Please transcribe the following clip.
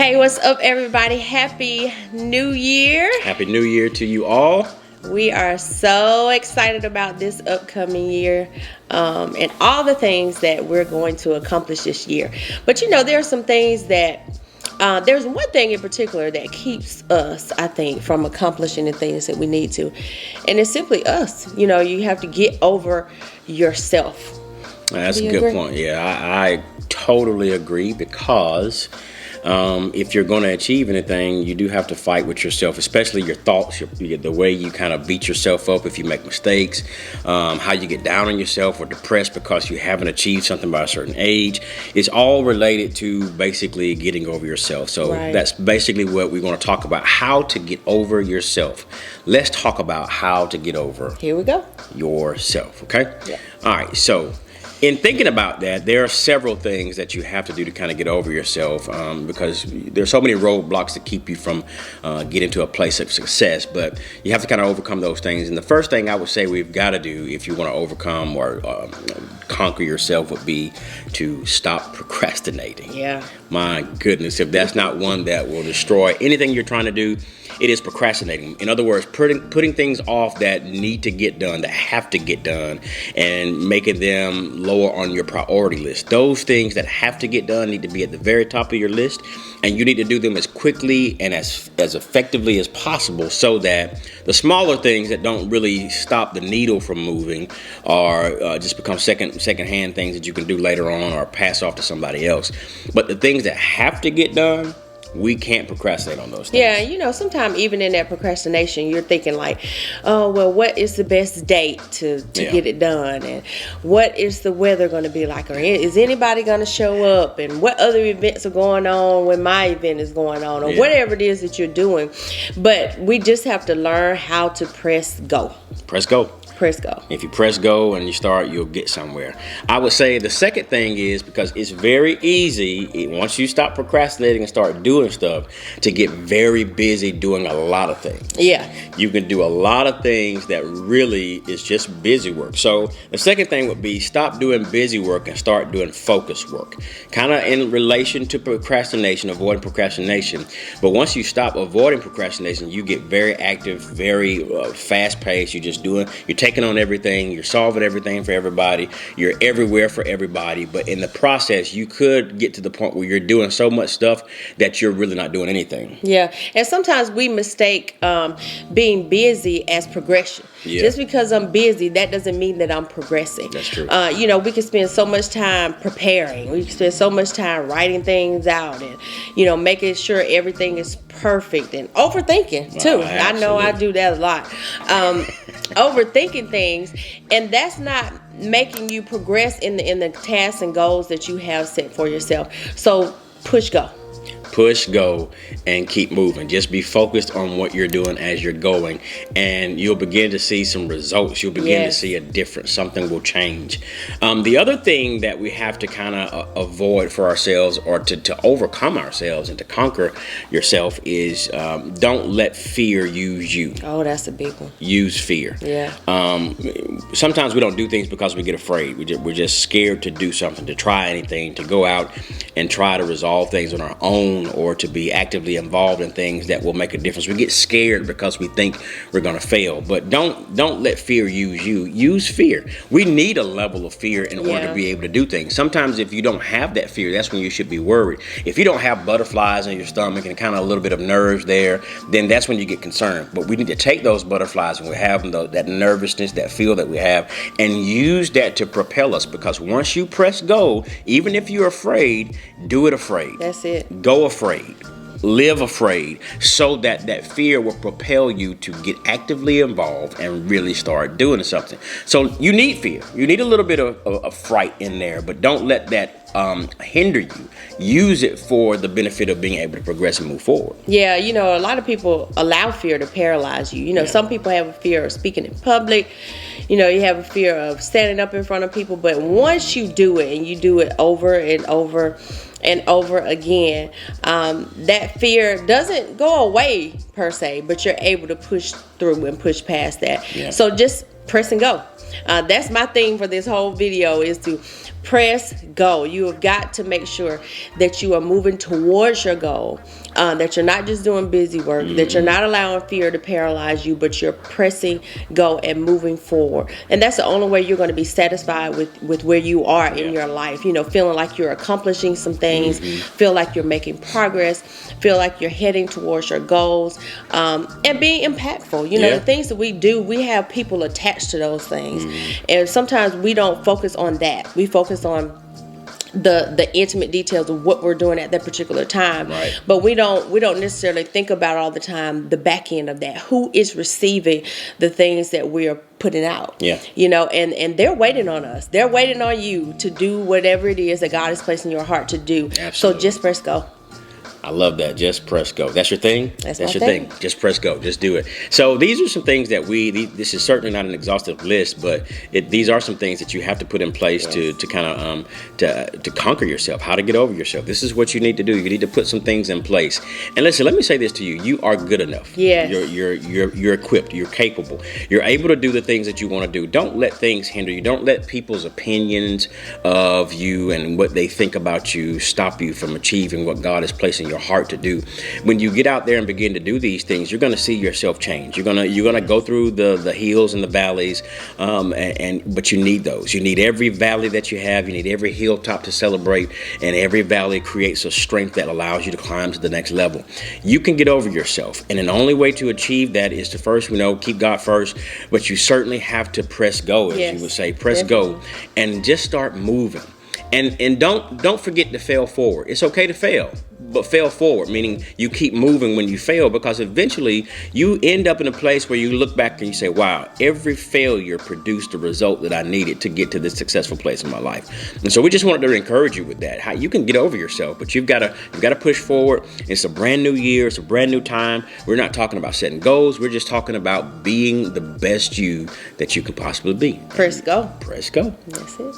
Hey, what's up, everybody? Happy New Year. Happy New Year to you all. We are so excited about this upcoming year and all the things that we're going to accomplish this year. But you know, there are some things that there's one thing in particular that keeps us, I think, from accomplishing the things that we need to. And it's simply us. You know, you have to get over yourself. That's a good point. Yeah, I totally agree because if you're going to achieve anything, you do have to fight with yourself, especially your thoughts, the way you kind of beat yourself up if you make mistakes, how you get down on yourself or depressed because you haven't achieved something by a certain age. It's all related to basically getting over yourself. So That's basically what we're going to talk about, how to get over yourself. Let's talk about how to get over Here we go. yourself, okay? Yeah. All right, so in thinking about that, there are several things that you have to do to kind of get over yourself because there's so many roadblocks that keep you from getting to a place of success, but you have to kind of overcome those things. And the first thing I would say we've got to do if you want to overcome or conquer yourself would be to stop procrastinating. Yeah. My goodness, if that's not one that will destroy anything you're trying to do, it is procrastinating. In other words, putting things off that need to get done, that have to get done, and making them lower on your priority list. Those things that have to get done need to be at the very top of your list, and you need to do them as quickly and as effectively as possible so that the smaller things that don't really stop the needle from moving or just become secondhand things that you can do later on or pass off to somebody else. But the things that have to get done, we can't procrastinate on those things. Yeah, you know, sometimes even in that procrastination, you're thinking like, oh, well, what is the best date to get it done? And what is the weather going to be like? Or is anybody going to show up? And what other events are going on when my event is going on? Or whatever it is that you're doing. But we just have to learn how to press go. Press go. Press go. If you press go and you start, you'll get somewhere. I would say the second thing is, because it's very easy, once you stop procrastinating and start doing stuff, to get very busy doing a lot of things. Yeah. You can do a lot of things that really is just busy work. So the second thing would be stop doing busy work and start doing focus work. Kind of in relation to procrastination, avoiding procrastination. But once you stop avoiding procrastination, you get very active, very fast paced. You're taking on everything, you're solving everything for everybody, you're everywhere for everybody, but in the process you could get to the point where you're doing so much stuff that you're really not doing anything. Yeah, and sometimes we mistake being busy as progression. Yeah. Just because I'm busy, that doesn't mean that I'm progressing. That's true. You know, we can spend so much time preparing. We can spend so much time writing things out and, you know, making sure everything is perfect and overthinking too. I know I do that a lot. Overthinking things, and that's not making you progress in the tasks and goals that you have set for yourself. So push go. Push go and keep moving. Just be focused on what you're doing as you're going, and you'll begin to see some results. You'll begin to see a difference. Something will change. The other thing that we have to kind of avoid for ourselves, or to overcome ourselves and to conquer yourself, is don't let fear use you. Oh, that's a big one. Use fear. Yeah. Sometimes we don't do things because we get afraid. We're just scared to do something, to try anything, to go out and try to resolve things on our own, or to be actively involved in things that will make a difference. We get scared because we think we're going to fail. But don't let fear use you. Use fear. We need a level of fear in order to be able to do things. Sometimes if you don't have that fear, that's when you should be worried. If you don't have butterflies in your stomach and kind of a little bit of nerves there, then that's when you get concerned. But we need to take those butterflies and we have that nervousness, that feel that we have, and use that to propel us. Because once you press go, even if you're afraid, do it afraid. That's it. Go afraid. Live afraid, so that fear will propel you to get actively involved and really start doing something. So you need fear. You need a little bit of fright in there, but don't let that hinder you. Use it for the benefit of being able to progress and move forward. Yeah, you know, a lot of people allow fear to paralyze you. You know, some people have a fear of speaking in public. You know, you have a fear of standing up in front of people. But once you do it, and you do it over and over and over again, that fear doesn't go away per se, but you're able to push through and push past that. Yeah. So just press and go. That's my theme for this whole video, is to press go. You have got to make sure that you are moving towards your goal, that you're not just doing busy work, that you're not allowing fear to paralyze you, but you're pressing go and moving forward. And that's the only way you're going to be satisfied with where you are in your life. You know, feeling like you're accomplishing some things, feel like you're making progress, feel like you're heading towards your goals, and being impactful. You know, the things that we do, we have people attached to those things. And sometimes we don't focus on that. We focus on the intimate details of what we're doing at that particular time, but we don't necessarily think about all the time the back end of that. Who is receiving the things that we're putting out? You know, and they're waiting on us. They're waiting on you to do whatever it is that God has placed in your heart to do. So just press go. I love that. Just press go. That's your thing? That's your thing. Just press go. Just do it. So these are some things that this is certainly not an exhaustive list, but these are some things that you have to put in place to kind of to conquer yourself, how to get over yourself. This is what you need to do. You need to put some things in place. And listen, let me say this to you. You are good enough. Yes. You're equipped. You're capable. You're able to do the things that you want to do. Don't let things hinder you. Don't let people's opinions of you and what they think about you stop you from achieving what God has placed in your heart to do. When you get out there and begin to do these things, you're going to see yourself change. You're gonna go through the hills and the valleys, but you need those. You need every valley that you have. You need every hilltop to celebrate, and every valley creates a strength that allows you to climb to the next level. You can get over yourself, and the only way to achieve that is to first, keep God first. But you certainly have to press go, as you would say, press go, and just start moving. And don't forget to fail forward. It's okay to fail, but fail forward, meaning you keep moving when you fail, because eventually you end up in a place where you look back and you say, wow, every failure produced the result that I needed to get to this successful place in my life. And so we just wanted to encourage you with that. How you can get over yourself, but you've got to push forward. It's a brand new year. It's a brand new time. We're not talking about setting goals. We're just talking about being the best you that you could possibly be. Press go. Press go. That's it.